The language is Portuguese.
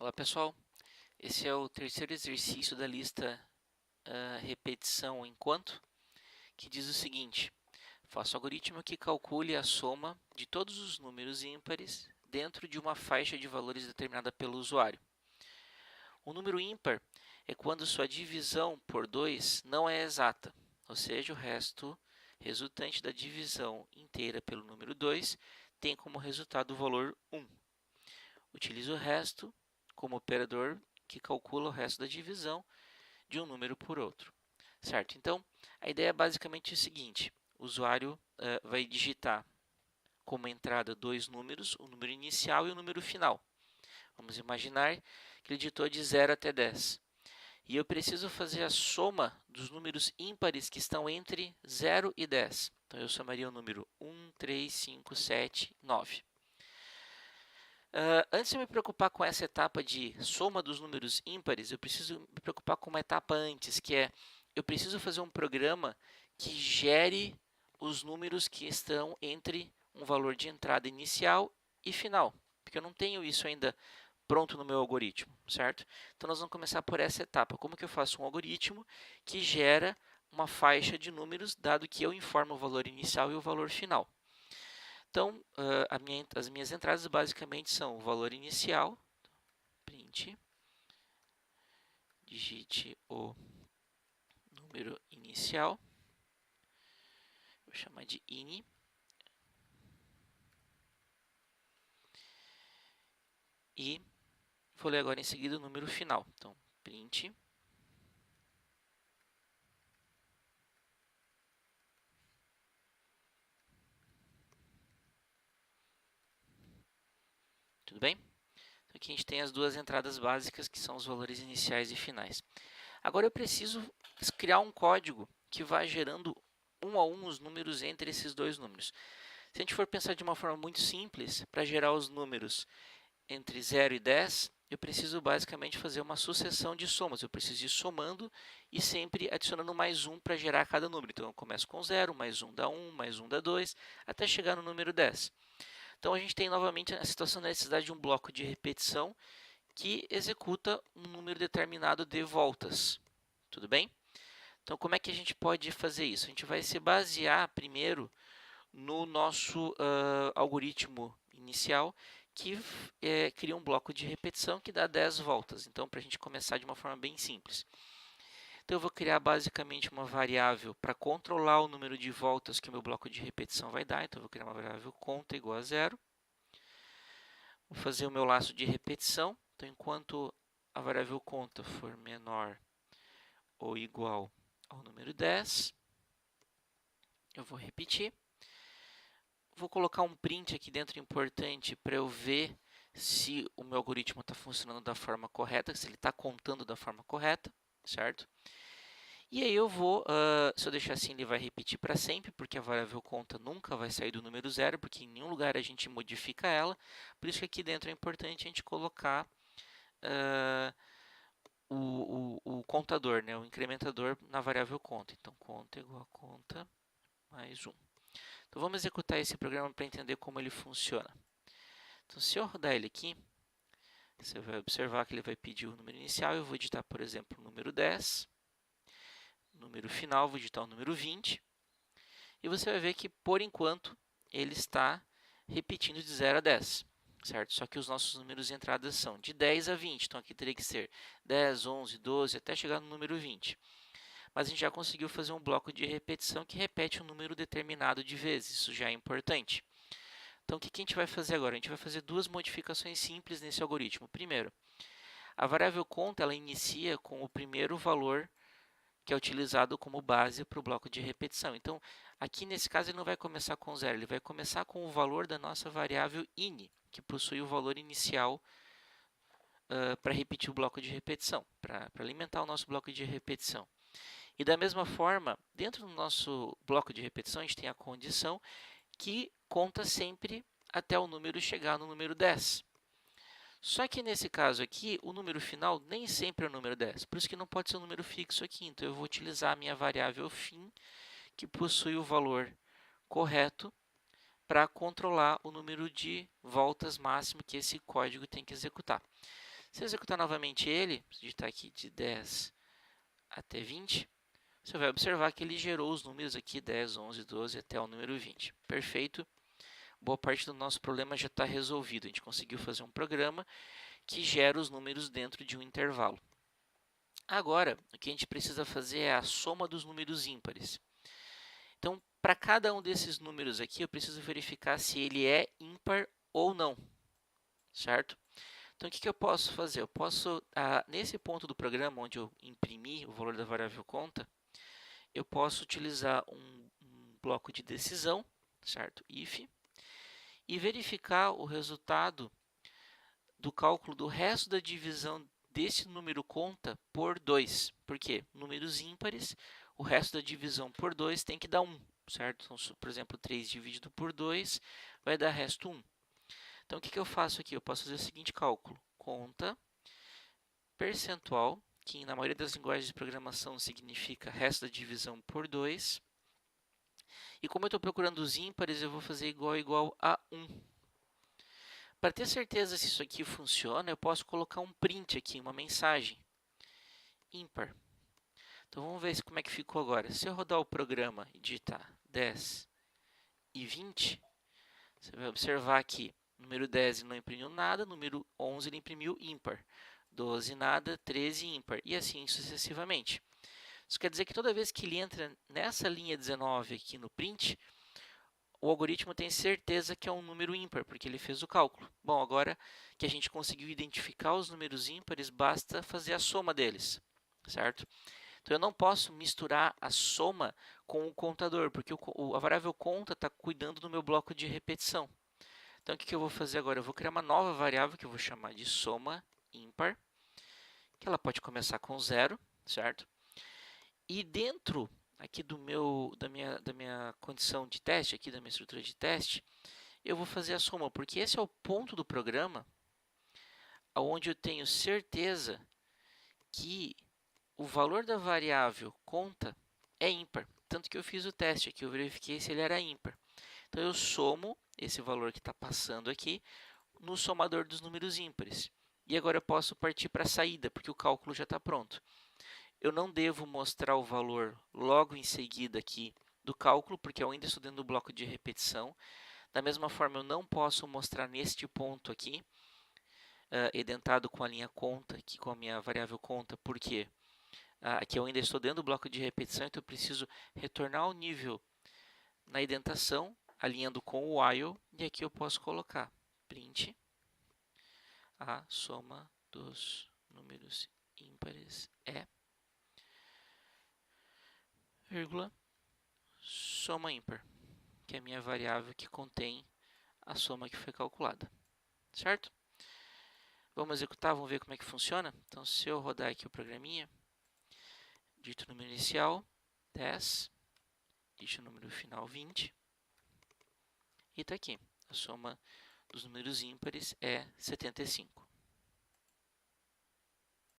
Olá pessoal, esse é o terceiro exercício da lista repetição enquanto, que diz o seguinte: faça o algoritmo que calcule a soma de todos os números ímpares dentro de uma faixa de valores determinada pelo usuário. O número ímpar é quando sua divisão por 2 não é exata, ou seja, o resto resultante da divisão inteira pelo número 2 tem como resultado o valor 1. Utilize o resto como operador que calcula o resto da divisão de um número por outro. Certo? Então, a ideia é basicamente o seguinte: o usuário vai digitar como entrada dois números, o número inicial e o número final. Vamos imaginar que ele digitou de 0 até 10. E eu preciso fazer a soma dos números ímpares que estão entre 0 e 10. Então, eu somaria o número 1, 3, 5, 7, 9. Antes de me preocupar com essa etapa de soma dos números ímpares, eu preciso me preocupar com uma etapa antes, que é eu preciso fazer um programa que gere os números que estão entre um valor de entrada inicial e final, porque eu não tenho isso ainda pronto no meu algoritmo, certo? Então nós vamos começar por essa etapa. Como que eu faço um algoritmo que gera uma faixa de números, dado que eu informo o valor inicial e o valor final? Então, as minhas entradas basicamente são o valor inicial, print, digite o número inicial, vou chamar de ini, e vou ler agora em seguida o número final. Então, print, tudo bem? Então, aqui a gente tem as duas entradas básicas, que são os valores iniciais e finais. Agora eu preciso criar um código que vá gerando um a um os números entre esses dois números. Se a gente for pensar de uma forma muito simples, para gerar os números entre 0 e 10, eu preciso basicamente fazer uma sucessão de somas. Eu preciso ir somando e sempre adicionando mais 1 para gerar cada número. Então, eu começo com 0, mais 1 dá 1, mais 1 dá 2, até chegar no número 10. Então, a gente tem novamente a situação da necessidade de um bloco de repetição que executa um número determinado de voltas. Tudo bem? Então, como é que a gente pode fazer isso? A gente vai se basear primeiro no nosso algoritmo inicial, que cria um bloco de repetição que dá 10 voltas. Então, para a gente começar de uma forma bem simples. Então, eu vou criar basicamente uma variável para controlar o número de voltas que o meu bloco de repetição vai dar. Então, eu vou criar uma variável conta igual a 0. Vou fazer o meu laço de repetição. Então, enquanto a variável conta for menor ou igual ao número 10, eu vou repetir. Vou colocar um print aqui dentro importante para eu ver se o meu algoritmo está funcionando da forma correta, se ele está contando da forma correta, certo? E aí eu vou, se eu deixar assim, ele vai repetir para sempre, porque a variável conta nunca vai sair do número 0, porque em nenhum lugar a gente modifica ela. Por isso que aqui dentro é importante a gente colocar o contador, né, o incrementador na variável conta. Então, conta igual a conta mais 1. Então, vamos executar esse programa para entender como ele funciona. Então, se eu rodar ele aqui, você vai observar que ele vai pedir o número inicial. Eu vou digitar, por exemplo, o número 10. Número final, vou digitar o número 20. E você vai ver que, por enquanto, ele está repetindo de 0 a 10. Certo? Só que os nossos números de entrada são de 10 a 20. Então, aqui teria que ser 10, 11, 12, até chegar no número 20. Mas a gente já conseguiu fazer um bloco de repetição que repete um número determinado de vezes. Isso já é importante. Então, o que a gente vai fazer agora? A gente vai fazer duas modificações simples nesse algoritmo. Primeiro, a variável conta ela inicia com o primeiro valor que é utilizado como base para o bloco de repetição. Então, aqui nesse caso ele não vai começar com 0, ele vai começar com o valor da nossa variável ini, que possui o valor inicial para repetir o bloco de repetição, para alimentar o nosso bloco de repetição. E da mesma forma, dentro do nosso bloco de repetição, a gente tem a condição que conta sempre até o número chegar no número 10. Só que nesse caso aqui, o número final nem sempre é o número 10, por isso que não pode ser um número fixo aqui. Então, eu vou utilizar a minha variável fim, que possui o valor correto, para controlar o número de voltas máximo que esse código tem que executar. Se eu executar novamente ele, digitar aqui de 10 até 20, você vai observar que ele gerou os números aqui 10, 11, 12 até o número 20. Perfeito. Boa parte do nosso problema já está resolvido. A gente conseguiu fazer um programa que gera os números dentro de um intervalo. Agora, o que a gente precisa fazer é a soma dos números ímpares. Então, para cada um desses números aqui, eu preciso verificar se ele é ímpar ou não, certo? Então, o que eu posso fazer? Eu posso, nesse ponto do programa, onde eu imprimi o valor da variável conta, eu posso utilizar um bloco de decisão, certo? If, e verificar o resultado do cálculo do resto da divisão desse número conta por 2. Por quê? Números ímpares, o resto da divisão por 2 tem que dar 1, certo? Então, por exemplo, 3 dividido por 2 vai dar resto 1. Então, o que eu faço aqui? Eu posso fazer o seguinte cálculo. Conta percentual, que na maioria das linguagens de programação significa resto da divisão por 2. E como eu estou procurando os ímpares, eu vou fazer igual a 1. Para ter certeza se isso aqui funciona, eu posso colocar um print aqui, uma mensagem. Ímpar. Então vamos ver como é que ficou agora. Se eu rodar o programa e digitar 10 e 20, você vai observar que número 10 não imprimiu nada, número 11 ele imprimiu ímpar. 12 nada, 13 ímpar, e assim sucessivamente. Isso quer dizer que toda vez que ele entra nessa linha 19 aqui no print, o algoritmo tem certeza que é um número ímpar, porque ele fez o cálculo. Bom, agora que a gente conseguiu identificar os números ímpares, basta fazer a soma deles, certo? Então, eu não posso misturar a soma com o contador, porque a variável conta está cuidando do meu bloco de repetição. Então, o que eu vou fazer agora? Eu vou criar uma nova variável que eu vou chamar de soma ímpar, que ela pode começar com 0, certo? E dentro aqui da minha condição de teste, aqui da minha estrutura de teste, eu vou fazer a soma, porque esse é o ponto do programa onde eu tenho certeza que o valor da variável conta é ímpar. Tanto que eu fiz o teste aqui, eu verifiquei se ele era ímpar. Então, eu somo esse valor que está passando aqui no somador dos números ímpares. E agora eu posso partir para a saída, porque o cálculo já está pronto. Eu não devo mostrar o valor logo em seguida aqui do cálculo, porque eu ainda estou dentro do bloco de repetição. Da mesma forma, eu não posso mostrar neste ponto aqui, edentado com a linha conta, aqui com a minha variável conta, porque aqui eu ainda estou dentro do bloco de repetição, então eu preciso retornar ao nível na indentação, alinhando com o while, e aqui eu posso colocar print a soma dos números ímpares é, vírgula, soma ímpar, que é a minha variável que contém a soma que foi calculada, certo? Vamos executar, vamos ver como é que funciona. Então, se eu rodar aqui o programinha, digito o número inicial, 10, digito o número final, 20, e está aqui. A soma dos números ímpares é 75.